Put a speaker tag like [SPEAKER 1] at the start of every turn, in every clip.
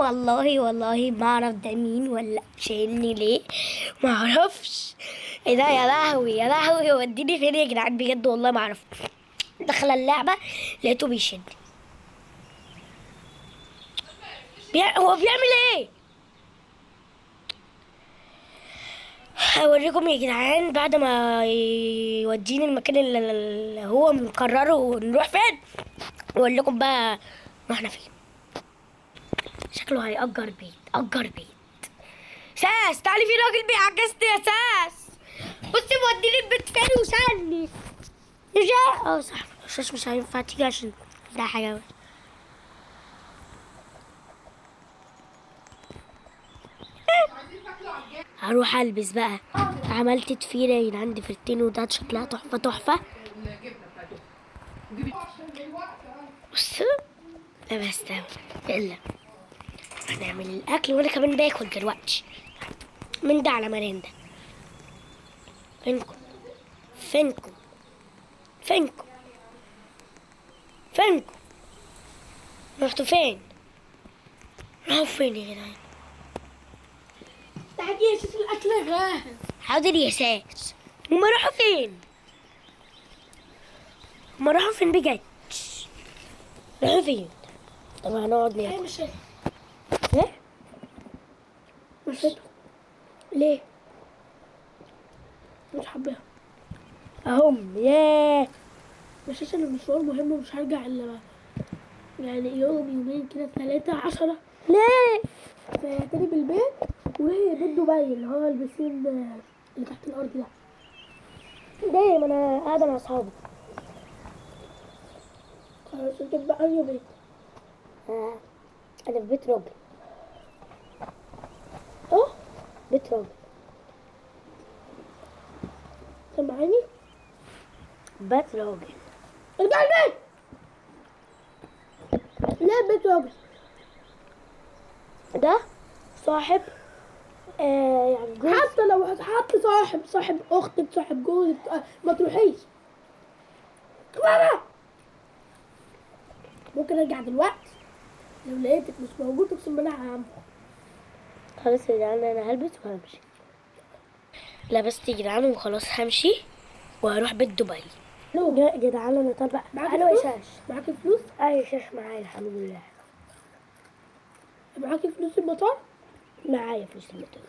[SPEAKER 1] والله ما اعرف ده مين ولا شايلني ليه، ما اعرفش. ايه ده؟ يا لهوي يا لهوي، وديني فين يا جدعان؟ بجد والله ما اعرف. دخل اللعبه لقيته بيشد. هو بيعمل ايه؟ هوريكم يا جدعان بعد ما يوديني المكان اللي هو مقرره نروح فين. اقول لكم بقى رحنا فين. شكله هيأجر بيت، أجر بيت. ساس تعالي، في راجل بيعكسني يا ساس. بصي موديني البيت فين وسألني. رجع صح. ساس مش هينفع تيجي عشان ده حاجة. هروح البس بقى. عملت تفيرة عندي فرتين وده شكلها تحفة تحفة. بص لبست يلا هنعمل الاكل، وانا كمان باكل دلوقتي من ده على مرندة. فينكم فينكم فينكم فينكم؟ رحتوا فين؟ راحوا فين يا جدعان؟
[SPEAKER 2] تعالي يا سيس الاكل جاهز.
[SPEAKER 1] حاضر يا ساس. هما راحوا فين؟ هما راحوا فين بجد؟ راحوا فين؟ طب هنقعد
[SPEAKER 2] هي
[SPEAKER 1] ناكل.
[SPEAKER 2] مش
[SPEAKER 1] ايه؟
[SPEAKER 2] مشيتهم
[SPEAKER 1] ليه؟
[SPEAKER 2] مش حاباها.
[SPEAKER 1] اهم ياه.
[SPEAKER 2] مشيت المشوار مهم ومش هرجع الا يعني يوم يومين كده 13.
[SPEAKER 1] ليه؟
[SPEAKER 2] فاعتني بالبيت وهي بيت دبي اللي هو البسين اللي تحت الارض ده.
[SPEAKER 1] ليه؟ ما انا قاعدة مع اصحابي.
[SPEAKER 2] خلاص انت بقى اي بيت.
[SPEAKER 1] انا في بيت راجل.
[SPEAKER 2] اه
[SPEAKER 1] بيت راجل.
[SPEAKER 2] سامعاني؟
[SPEAKER 1] بيت راجل.
[SPEAKER 2] ارجع البيت. لا بيت راجل
[SPEAKER 1] ده صاحب يعني جوز.
[SPEAKER 2] حتى لو هتحط صاحب اختك صاحب جوزك ما تروحيش. كمامة ممكن ارجع دلوقتي لو لقيتك مش موجود اقسم بالله هعمل.
[SPEAKER 1] خلاص يا جدعان انا هلبس وهمشي. لبست يا جدعان وخلاص همشي وهروح بيت دبي. يا جدعان انا طالبه.
[SPEAKER 2] معاكي
[SPEAKER 1] الو يا
[SPEAKER 2] فلوس؟
[SPEAKER 1] شاش.
[SPEAKER 2] معاكي فلوس؟
[SPEAKER 1] اي شاش معايا الحمد لله.
[SPEAKER 2] معاكي فلوس المطار؟
[SPEAKER 1] معايا فلوس المطار.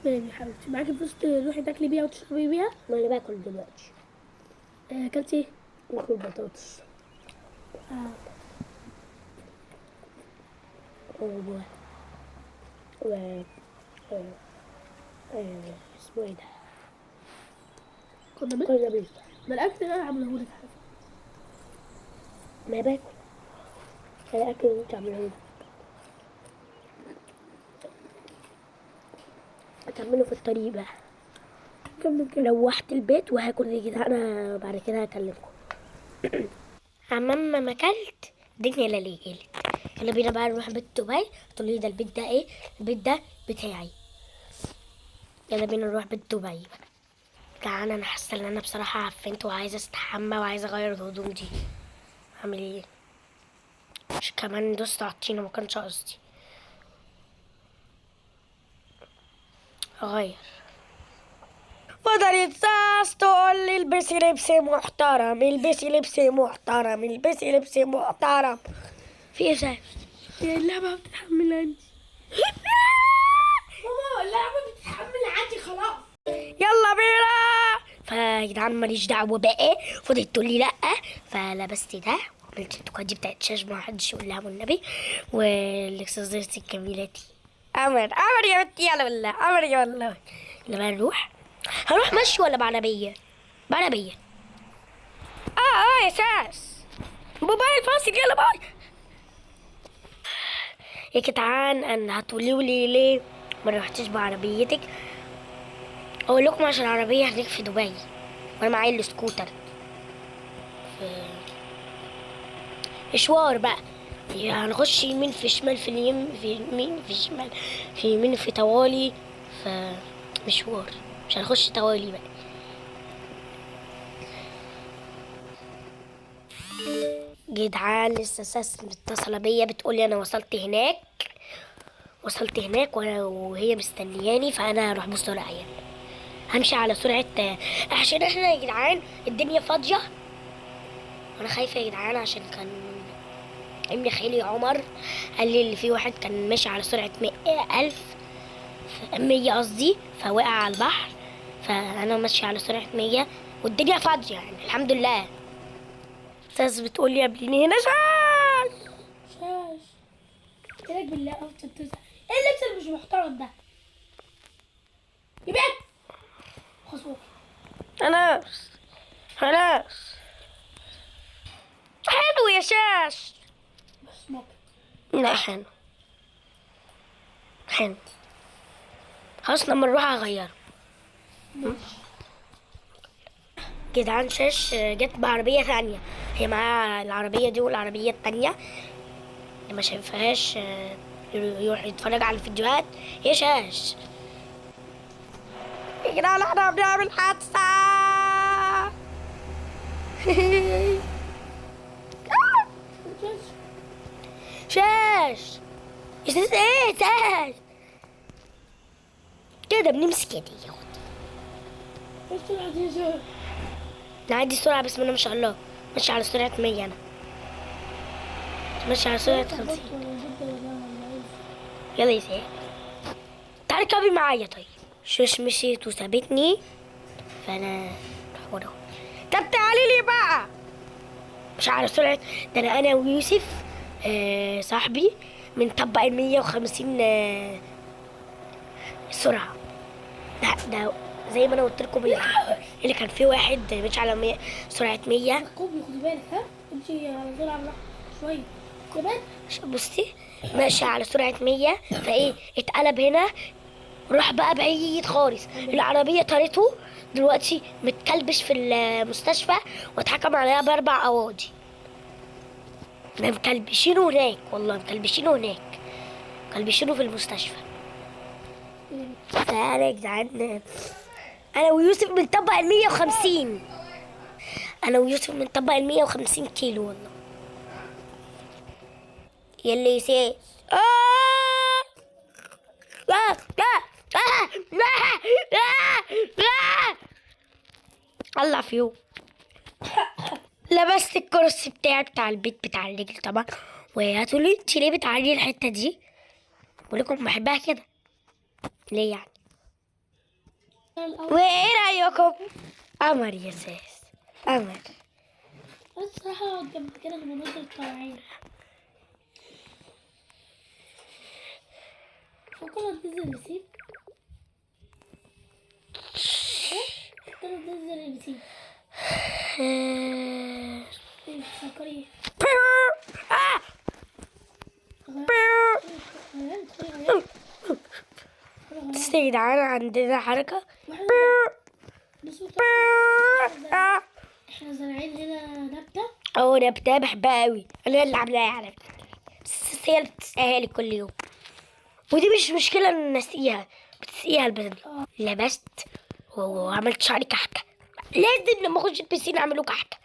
[SPEAKER 2] تمام يا حبيبتي. معاكي فلوس تروحي تاكلي بيها وتشربي بيها؟
[SPEAKER 1] ما انا باكل دلوقتي.
[SPEAKER 2] اكلتي ايه؟
[SPEAKER 1] باكل بطاطس. و و اسمه ايه ده؟
[SPEAKER 2] كنا بيت؟
[SPEAKER 1] كنا بيت.
[SPEAKER 2] ما الاكل اللي انا عاملهولك حاجه.
[SPEAKER 1] ما باكل. الاكل اللي انت عامله هكمله في الطريق بقى.
[SPEAKER 2] كمل كده.
[SPEAKER 1] روحت البيت وهاكل يا جدعان. انا بعد كده هكلمكم. عمام ما اكلت الدنيا لا قلت. يلا بينا بقى نروح بيت دبي. تقولي ده البيت ده ايه؟ البيت ده بتاعي. يلا بينا نروح بيت دبي بقى. جعانه. انا حاسه ان انا بصراحه عفنت وعايزه استحمى وعايزه اغير الهدوم دي. اعمل ايه؟ مش كمان دوست على الطينه، ما كانش قصدي. اغير. فضلت ساس تقول لي البسي لبس محترم، البسي لبس محترم، البسي لبس محترم. في ايه ساس؟
[SPEAKER 2] اللعبه ما بتتحملنيش. ماما اللعبه بتتحمل عادي خلاص.
[SPEAKER 1] يلا بينا. فيا جدعان ماليش دعوه بقى. فضلت تقول لي لا. فلبست ده وعملت التوكه دي بتاعت شاش ما حدش يقول لها والنبي. والاكسسوارات الجميله دي. قمر يا بنتي. يلا بالله قمر يا والله. يلا بقى نروح. هروح مشي ولا بعربيه؟ بعربيه. يا ساس. موبايل فاصل. يلا باي يا جدعان. انا هتقولوا لي ليه ما رحتش بعربيتك؟ اقول لكم عشان العربيه هناك في دبي وانا معايا السكوتر. مشوار بقى. هنخش يمين في شمال في اليمين في يمين في شمال في يمين في طوالي. مشوار مش هنخش طوالي بقى. جدعان لسه ساس متصلة بيا بتقولي انا وصلت هناك وهي مستنياني، فانا هروح بسرعة يعني. همشي على سرعة عشان احنا يا جدعان الدنيا فاضية. انا خايفة يا جدعان عشان كان ابن خالي عمر قال لي اللي في واحد كان ماشي على سرعة 100 قصدي، فوقع على البحر. فانا ماشية على سرعة 100 والدنيا فاضية يعني الحمد لله. استاذ بتقول لي قابليني هنا شاش.
[SPEAKER 2] شاش. قلت لك بالله قلت تزعل. ايه اللبس اللي مش محترم ده؟ يبعد. خلاص.
[SPEAKER 1] خلاص حلو يا شاش.
[SPEAKER 2] بس ممكن.
[SPEAKER 1] لا حلو خلاص لما نروح اغيره. جدعان شاش جت بعربية ثانية، هي معاها العربية دي والعربية التانية اللي ما شايفهاش يروح يتفرج على الفيديوهات. يا شاش يا جدعان احنا بنعمل حادثة. شاش ايه شاش كده بنمسك ايدي يا اختي.
[SPEAKER 2] ايش طلعت يا شاش؟
[SPEAKER 1] انا عندي سرعة بسم الله ما شاء الله، ماشي على سرعة 100. انا ماشي على سرعة 50. يلا يا سيدي تعالي كابي معايا. طيب شوش مشيت وسابتني فانا اهو. طب تعالي لي بقى. مش على سرعة ده، انا ويوسف صاحبي بنطبق 150 سرعة. ده زي ما انا قلت لكم اللي كان فيه واحد ماشي على 100 سرعة 100.
[SPEAKER 2] كوبي خدي بالك ها، امشي على طول على شوية كمان.
[SPEAKER 1] بصي ماشي على سرعة 100 فايه اتقلب هنا راح بقى بعيد خالص. العربية طارته دلوقتي متكلبش في المستشفى واتحكم عليها ب4 قواضي. مكلبشينه هناك والله، مكلبشينه هناك، مكلبشينه في المستشفى. تعالى يا جدعان انا ويوسف بنطبق 150. انا ويوسف بنطبق 150 كيلو والله. يلي يسيس الله فيو. لبست الكرسي بتاعي بتاع البيت بتاع الرجل طبعا، وهاتوا لي انتي ليه بتعري الحته دي؟ بقول لكم بحبها كده ليه يعني. وايه رايكم؟ قمر يا ساس قمر.
[SPEAKER 2] الصراحة جنب كده المناظر الطبيعية فكرة تنزل البسين. فكرة تنزل البسين. ايه فكري
[SPEAKER 1] بس يا جدعان عندنا حركة.
[SPEAKER 2] احنا زارعين هنا نبتة.
[SPEAKER 1] نبتة بحبها قوي، انا اللي عاملاها على فكرة، بس هي اللي بتسقيها لي كل يوم، ودي مش مشكلة ان نسقيها، بتسقيها البنت. لبست وعملت شعري كحكة، لازم لما اخش البسين اعمله كحكة.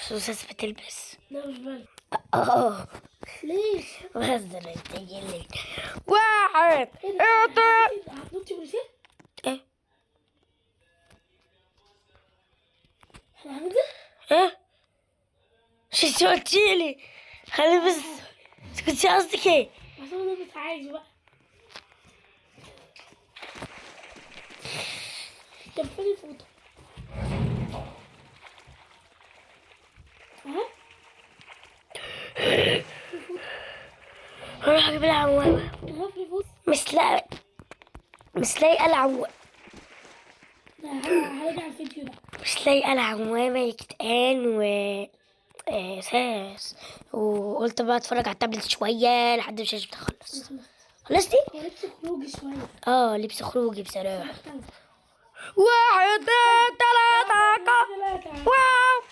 [SPEAKER 1] سوسس بتلبس.
[SPEAKER 2] لا مش بالي.
[SPEAKER 1] ليش؟ بهزر انت جلي. واحد
[SPEAKER 2] نطي بروسيل؟
[SPEAKER 1] ايه؟
[SPEAKER 2] احنا هننزل؟
[SPEAKER 1] ايه؟ شو قلتيلي؟ خلي بس كنت قصدك ايه؟
[SPEAKER 2] عشان انا مش عايز بقى. طب فين الفوطة؟
[SPEAKER 1] هروح اجيب العوامة. مش لاقي العوامة.
[SPEAKER 2] هرجع الفيديو ده.
[SPEAKER 1] مش لاقي العوامة يا كتقان اساس، وقلت بقى اتفرج على التابلت شوية لحد ما الشاشة بتخلص. خلصتي؟
[SPEAKER 2] هو لبس خروجي شوية.
[SPEAKER 1] لبس خروجي بصراحة.
[SPEAKER 2] مختلف.
[SPEAKER 1] 1 2 3 واو.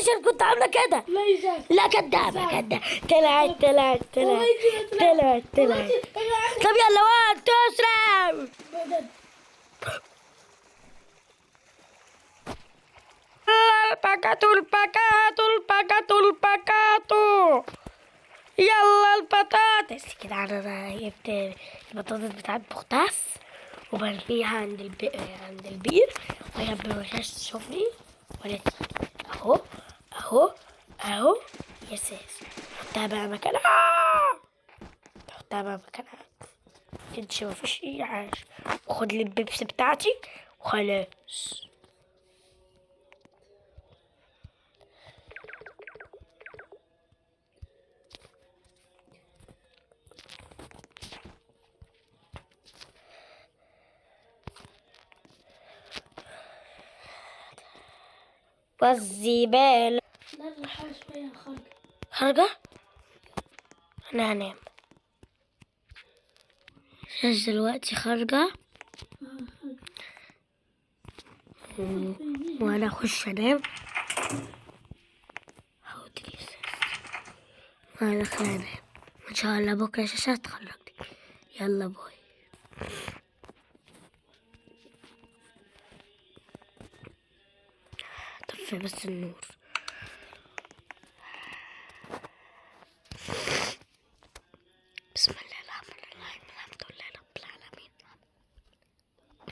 [SPEAKER 1] عشان كنت عاملة كده.
[SPEAKER 2] ليس.
[SPEAKER 1] لا كدابة كدابة. طلعت. طب يلا 1 2 3. الباكاتو. يلا البطاطس كده. انا جبت البطاطس بتاعت بوختاس وبرميها عند البير، وهي بوشاش تشوفني ولا تيجي. اهو يس. حطها بقى مكانها. كنتش مفيش اي حاجة. وخد لي البيبسي بتاعتي وخلاص. والزبالة.
[SPEAKER 2] لا حاول شوية خارجة.
[SPEAKER 1] خارجة. انا هنام مش دلوقتي خارجة. وانا اخش انام. وانا داخل انام ان شاء الله. بكرة شاشة تخرجني. يلا باي. طفي بس النور.